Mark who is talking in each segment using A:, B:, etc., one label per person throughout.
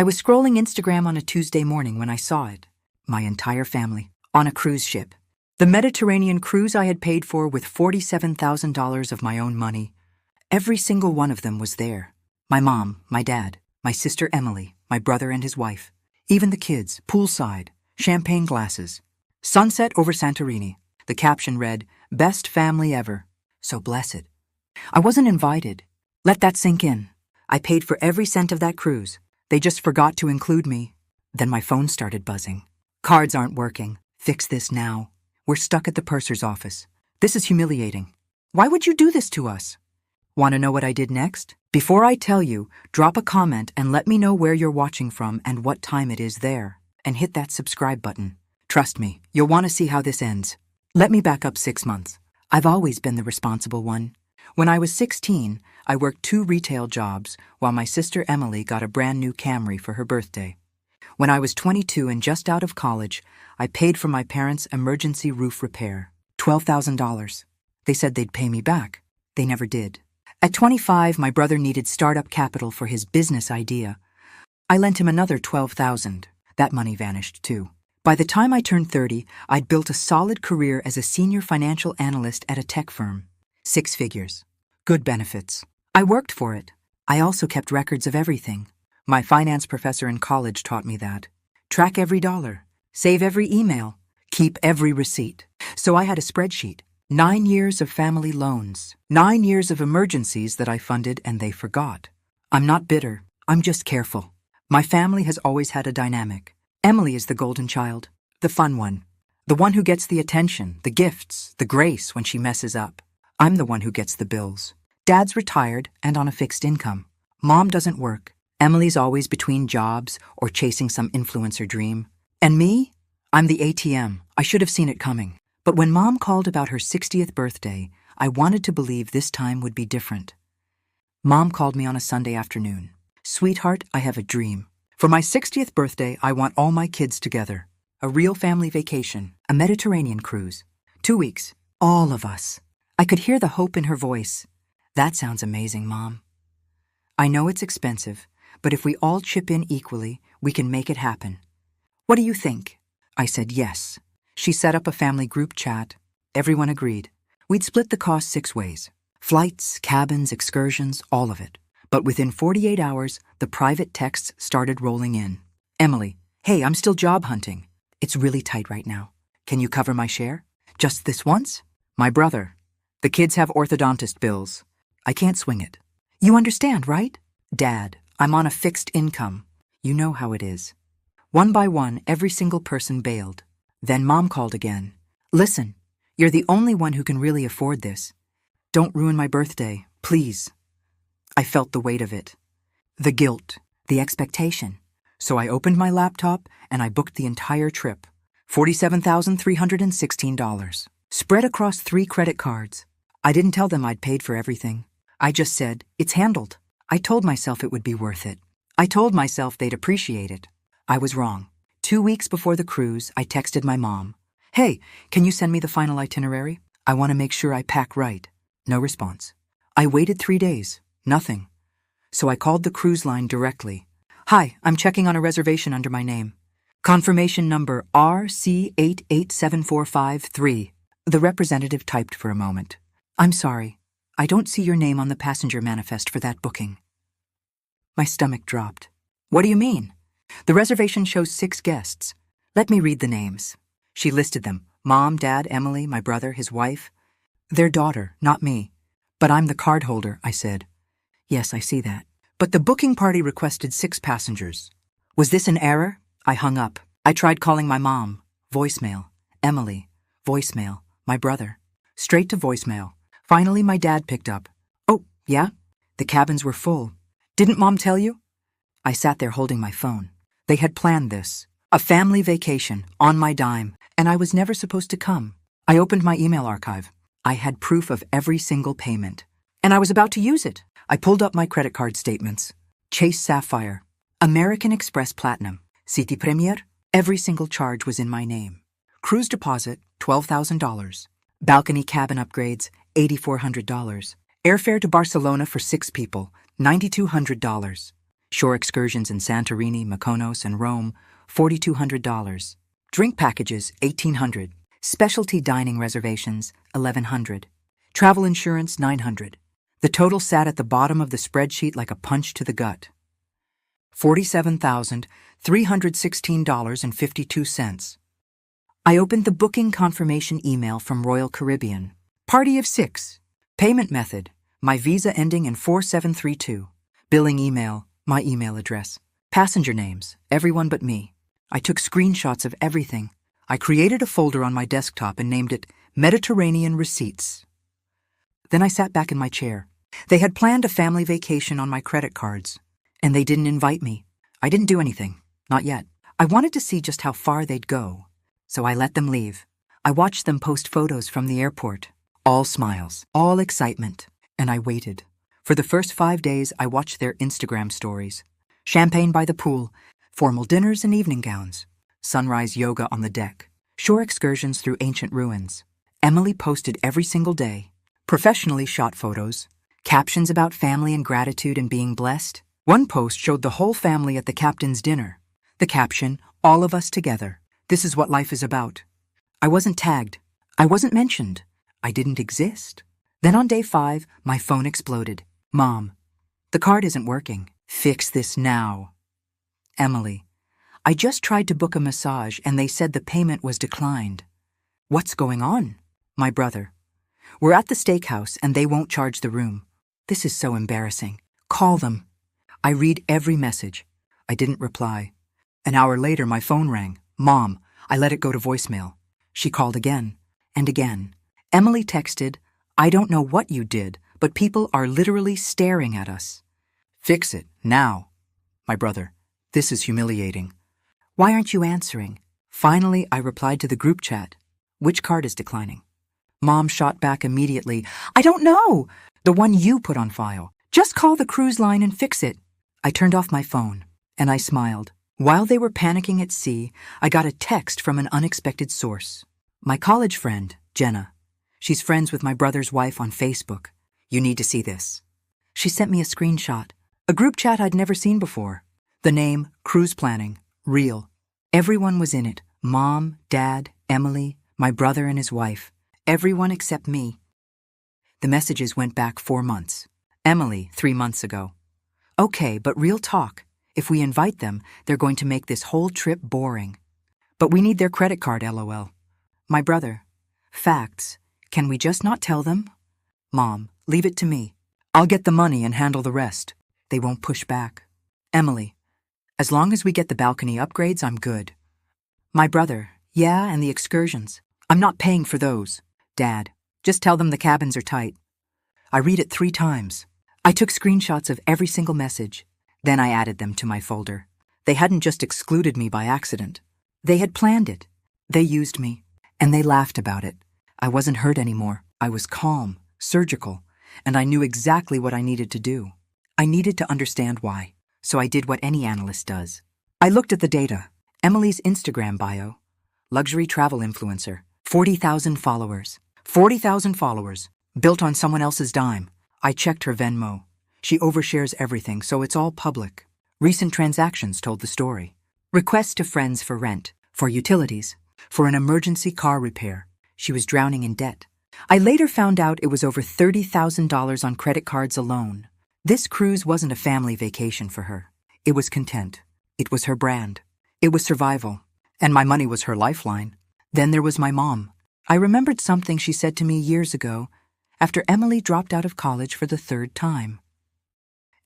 A: I was scrolling Instagram on a Tuesday morning when I saw it. My entire family, on a cruise ship. The Mediterranean cruise I had paid for with $47,000 of my own money. Every single one of them was there. My mom, my dad, my sister Emily, my brother and his wife. Even the kids, poolside, champagne glasses. Sunset over Santorini. The caption read, "Best family ever." So blessed. I wasn't invited. Let that sink in. I paid for every cent of that cruise. They just forgot to include me. Then my phone started buzzing. Cards aren't working. Fix this now. We're stuck at the purser's office. This is humiliating. Why would you do this to us? Want to know what I did next? Before I tell you, drop a comment and let me know where you're watching from and what time it is there. And hit that subscribe button. Trust me, you'll want to see how this ends. Let me back up 6 months. I've always been the responsible one. When I was 16, I worked 2 retail jobs while my sister Emily got a brand new Camry for her birthday. When I was 22 and just out of college, I paid for my parents' emergency roof repair, $12,000. They said they'd pay me back. They never did. At 25, my brother needed startup capital for his business idea. I lent him another $12,000. That money vanished too. By the time I turned 30, I'd built a solid career as a senior financial analyst at a tech firm. 6 figures. Good benefits. I worked for it. I also kept records of everything. My finance professor in college taught me that. Track every dollar. Save every email. Keep every receipt. So I had a spreadsheet. 9 years of family loans. 9 years of emergencies that I funded and they forgot. I'm not bitter. I'm just careful. My family has always had a dynamic. Emily is the golden child. The fun one. The one who gets the attention, the gifts, the grace when she messes up. I'm the one who gets the bills. Dad's retired and on a fixed income. Mom doesn't work. Emily's always between jobs or chasing some influencer dream. And me? I'm the ATM. I should have seen it coming. But when Mom called about her 60th birthday, I wanted to believe this time would be different. Mom called me on a Sunday afternoon. "Sweetheart, I have a dream. For my 60th birthday, I want all my kids together. A real family vacation, a Mediterranean cruise. 2 weeks, all of us." I could hear the hope in her voice. "That sounds amazing, Mom. I know it's expensive, but if we all chip in equally, we can make it happen. What do you think?" I said yes. She set up a family group chat. Everyone agreed. We'd split the cost 6 ways. Flights, cabins, excursions, all of it. But within 48 hours, the private texts started rolling in. "Emily, hey, I'm still job hunting. It's really tight right now. Can you cover my share? Just this once?" "My brother. The kids have orthodontist bills. I can't swing it." "You understand, right?" "Dad, I'm on a fixed income. You know how it is." One by one, every single person bailed. Then Mom called again. "Listen, you're the only one who can really afford this. Don't ruin my birthday, please." I felt the weight of it. The guilt, the expectation. So I opened my laptop and I booked the entire trip. $47,316. Spread across 3 credit cards. I didn't tell them I'd paid for everything. I just said, "It's handled." I told myself it would be worth it. I told myself they'd appreciate it. I was wrong. 2 weeks before the cruise, I texted my mom. "Hey, can you send me the final itinerary? I want to make sure I pack right." No response. I waited 3 days. Nothing. So I called the cruise line directly. "Hi, I'm checking on a reservation under my name. Confirmation number RC887453. The representative typed for a moment. "I'm sorry. I don't see your name on the passenger manifest for that booking." My stomach dropped. "What do you mean?" "The reservation shows 6 guests. Let me read the names." She listed them. Mom, Dad, Emily, my brother, his wife. "Their daughter, not me. But I'm the card holder," I said. "Yes, I see that. But the booking party requested 6 passengers. Was this an error?" I hung up. I tried calling my mom. Voicemail. Emily. Voicemail. My brother. Straight to voicemail. Finally, my dad picked up. "Oh, yeah? The cabins were full. Didn't Mom tell you?" I sat there holding my phone. They had planned this. A family vacation, on my dime, and I was never supposed to come. I opened my email archive. I had proof of every single payment. And I was about to use it. I pulled up my credit card statements. Chase Sapphire, American Express Platinum, City Premier, every single charge was in my name. Cruise deposit, $12,000. Balcony cabin upgrades, $8,400. Airfare to Barcelona for 6 people, $9,200. Shore excursions in Santorini, Mykonos, and Rome, $4,200. Drink packages, $1,800. Specialty dining reservations, $1,100. Travel insurance, $900. The total sat at the bottom of the spreadsheet like a punch to the gut. $47,316.52. I opened the booking confirmation email from Royal Caribbean. Party of 6. Payment method, my visa ending in 4732. Billing email, my email address. Passenger names, everyone but me. I took screenshots of everything. I created a folder on my desktop and named it Mediterranean Receipts. Then I sat back in my chair. They had planned a family vacation on my credit cards, and they didn't invite me. I didn't do anything, not yet. I wanted to see just how far they'd go, so I let them leave. I watched them post photos from the airport. All smiles, all excitement, and I waited. For the first 5 days, I watched their Instagram stories. Champagne by the pool, formal dinners and evening gowns, sunrise yoga on the deck, shore excursions through ancient ruins. Emily posted every single day. Professionally shot photos, captions about family and gratitude and being blessed. One post showed the whole family at the captain's dinner. The caption, all of us together. This is what life is about. I wasn't tagged. I wasn't mentioned. I didn't exist. Then on day 5, my phone exploded. Mom, the card isn't working. Fix this now. Emily, I just tried to book a massage and they said the payment was declined. What's going on? My brother. We're at the steakhouse and they won't charge the room. This is so embarrassing. Call them. I read every message. I didn't reply. An hour later, my phone rang. Mom, I let it go to voicemail. She called again and again. Emily texted, I don't know what you did, but people are literally staring at us. Fix it, now. My brother, this is humiliating. Why aren't you answering? Finally, I replied to the group chat. Which card is declining? Mom shot back immediately. I don't know. The one you put on file. Just call the cruise line and fix it. I turned off my phone, and I smiled. While they were panicking at sea, I got a text from an unexpected source. My college friend, Jenna. She's friends with my brother's wife on Facebook. You need to see this. She sent me a screenshot. A group chat I'd never seen before. The name, Cruise Planning, real. Everyone was in it. Mom, Dad, Emily, my brother and his wife. Everyone except me. The messages went back 4 months. Emily, 3 months ago. Okay, but real talk. If we invite them, they're going to make this whole trip boring. But we need their credit card, LOL. My brother. Facts. Can we just not tell them? Mom, leave it to me. I'll get the money and handle the rest. They won't push back. Emily. As long as we get the balcony upgrades, I'm good. My brother. Yeah, and the excursions. I'm not paying for those. Dad. Just tell them the cabins are tight. I read it 3 times. I took screenshots of every single message. Then I added them to my folder. They hadn't just excluded me by accident. They had planned it. They used me. And they laughed about it. I wasn't hurt anymore. I was calm, surgical, and I knew exactly what I needed to do. I needed to understand why. So I did what any analyst does. I looked at the data. Emily's Instagram bio. Luxury travel influencer. 40,000 followers. 40,000 followers. Built on someone else's dime. I checked her Venmo. She overshares everything, so it's all public. Recent transactions told the story. Requests to friends for rent, for utilities, for an emergency car repair. She was drowning in debt. I later found out it was over $30,000 on credit cards alone. This cruise wasn't a family vacation for her. It was content. It was her brand. It was survival. And my money was her lifeline. Then there was my mom. I remembered something she said to me years ago, after Emily dropped out of college for the 3rd time.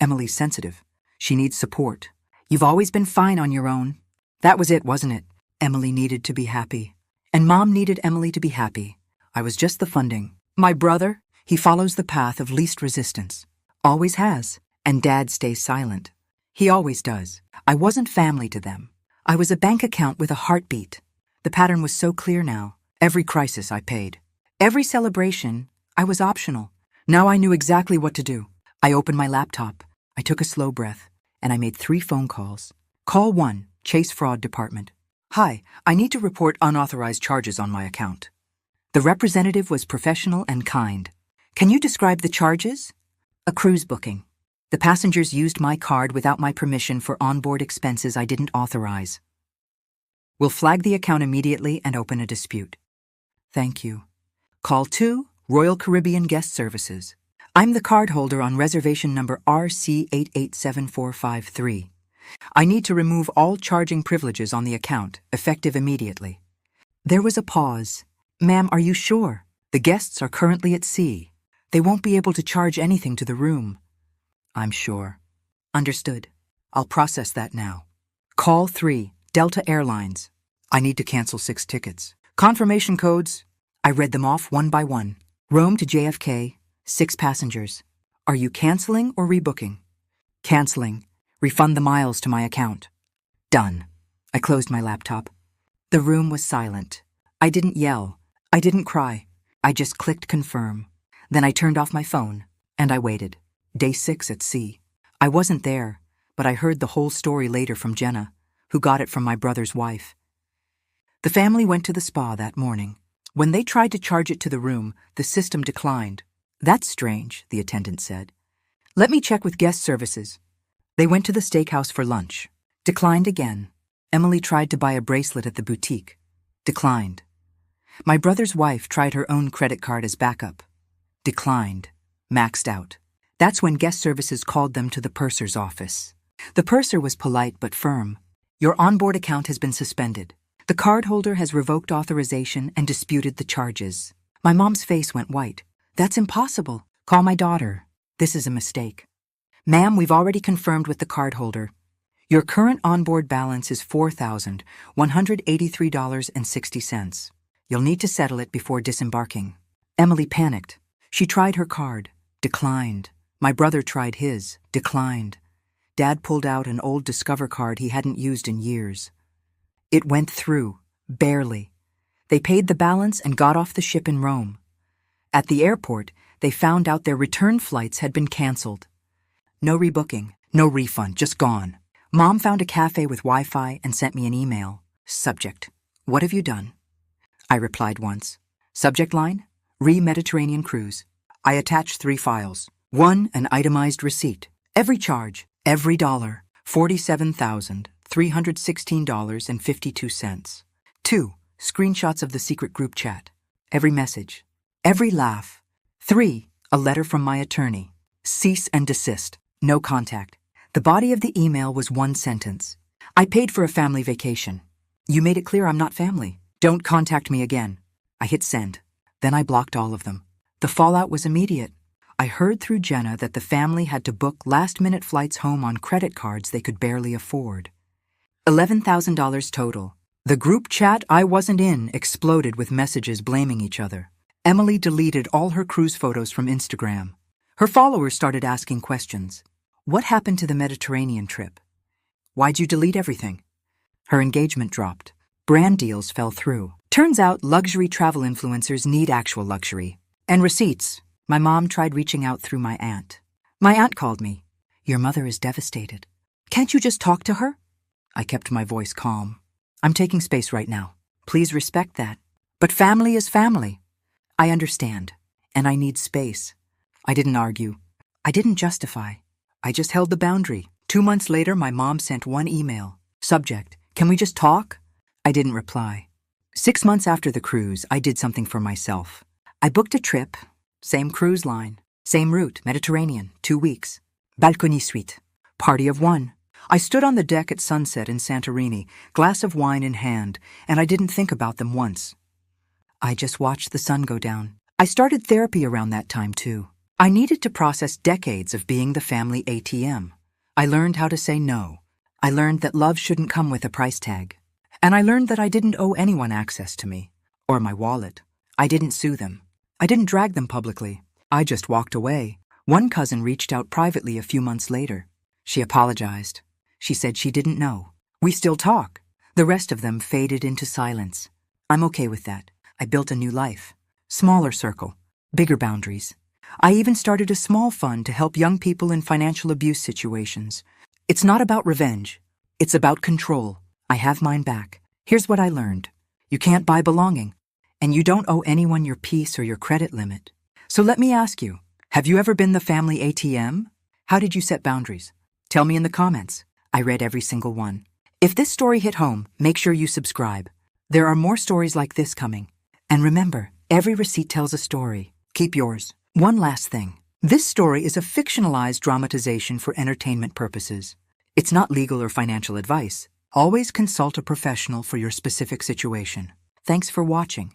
A: Emily's sensitive. She needs support. You've always been fine on your own. That was it, wasn't it? Emily needed to be happy. And Mom needed Emily to be happy. I was just the funding. My brother, he follows the path of least resistance. Always has. And Dad stays silent. He always does. I wasn't family to them. I was a bank account with a heartbeat. The pattern was so clear now. Every crisis I paid. Every celebration, I was optional. Now I knew exactly what to do. I opened my laptop. I took a slow breath, and I made 3 phone calls. Call 1, Chase Fraud Department. Hi, I need to report unauthorized charges on my account. The representative was professional and kind. Can you describe the charges? A cruise booking. The passengers used my card without my permission for onboard expenses I didn't authorize. We'll flag the account immediately and open a dispute. Thank you. Call 2, Royal Caribbean Guest Services. I'm the cardholder on reservation number RC887453. I need to remove all charging privileges on the account, effective immediately. There was a pause. Ma'am, are you sure? The guests are currently at sea. They won't be able to charge anything to the room. I'm sure. Understood. I'll process that now. Call 3, Delta Airlines. I need to cancel 6 tickets. Confirmation codes. I read them off one by one. Rome to JFK, 6 passengers. Are you canceling or rebooking? Canceling. Refund the miles to my account. Done. I closed my laptop. The room was silent. I didn't yell. I didn't cry. I just clicked confirm. Then I turned off my phone, and I waited. Day 6 at sea. I wasn't there, but I heard the whole story later from Jenna, who got it from my brother's wife. The family went to the spa that morning. When they tried to charge it to the room, the system declined. That's strange, the attendant said. Let me check with guest services. They went to the steakhouse for lunch. Declined again. Emily tried to buy a bracelet at the boutique. Declined. My brother's wife tried her own credit card as backup. Declined. Maxed out. That's when guest services called them to the purser's office. The purser was polite but firm. Your onboard account has been suspended. The cardholder has revoked authorization and disputed the charges. My mom's face went white. That's impossible. Call my daughter. This is a mistake. Ma'am, we've already confirmed with the cardholder. Your current onboard balance is $4,183.60. You'll need to settle it before disembarking. Emily panicked. She tried her card. Declined. My brother tried his. Declined. Dad pulled out an old Discover card he hadn't used in years. It went through. Barely. They paid the balance and got off the ship in Rome. At the airport, they found out their return flights had been canceled. No rebooking, no refund, just gone. Mom found a cafe with Wi-Fi and sent me an email. Subject: What have you done? I replied once. Subject line: Mediterranean cruise. I attached 3 files. 1, an itemized receipt. Every charge, every dollar, $47,316.52. 2, screenshots of the secret group chat. Every message, every laugh. 3, a letter from my attorney. Cease and desist. No contact. The body of the email was 1 sentence. I paid for a family vacation. You made it clear I'm not family. Don't contact me again. I hit send. Then I blocked all of them. The fallout was immediate. I heard through Jenna that the family had to book last-minute flights home on credit cards they could barely afford. $11,000 total. The group chat I wasn't in exploded with messages blaming each other. Emily deleted all her cruise photos from Instagram. Her followers started asking questions. What happened to the Mediterranean trip? Why'd you delete everything? Her engagement dropped. Brand deals fell through. Turns out luxury travel influencers need actual luxury. And receipts. My mom tried reaching out through my aunt. My aunt called me. Your mother is devastated. Can't you just talk to her? I kept my voice calm. I'm taking space right now. Please respect that. But family is family. I understand. And I need space. I didn't argue. I didn't justify. I just held the boundary. 2 months later, my mom sent 1 email. Subject: Can we just talk? I didn't reply. 6 months after the cruise, I did something for myself. I booked a trip. Same cruise line. Same route, Mediterranean, 2 weeks. Balcony suite. Party of 1. I stood on the deck at sunset in Santorini, glass of wine in hand, and I didn't think about them once. I just watched the sun go down. I started therapy around that time, too. I needed to process decades of being the family ATM. I learned how to say no. I learned that love shouldn't come with a price tag. And I learned that I didn't owe anyone access to me, or my wallet. I didn't sue them. I didn't drag them publicly. I just walked away. One cousin reached out privately a few months later. She apologized. She said she didn't know. We still talk. The rest of them faded into silence. I'm okay with that. I built a new life. Smaller circle. Bigger boundaries. I even started a small fund to help young people in financial abuse situations. It's not about revenge. It's about control. I have mine back. Here's what I learned. You can't buy belonging. And you don't owe anyone your peace or your credit limit. So let me ask you, have you ever been the family ATM? How did you set boundaries? Tell me in the comments. I read every single one. If this story hit home, make sure you subscribe. There are more stories like this coming. And remember, every receipt tells a story. Keep yours. One last thing. This story is a fictionalized dramatization for entertainment purposes. It's not legal or financial advice. Always consult a professional for your specific situation. Thanks for watching.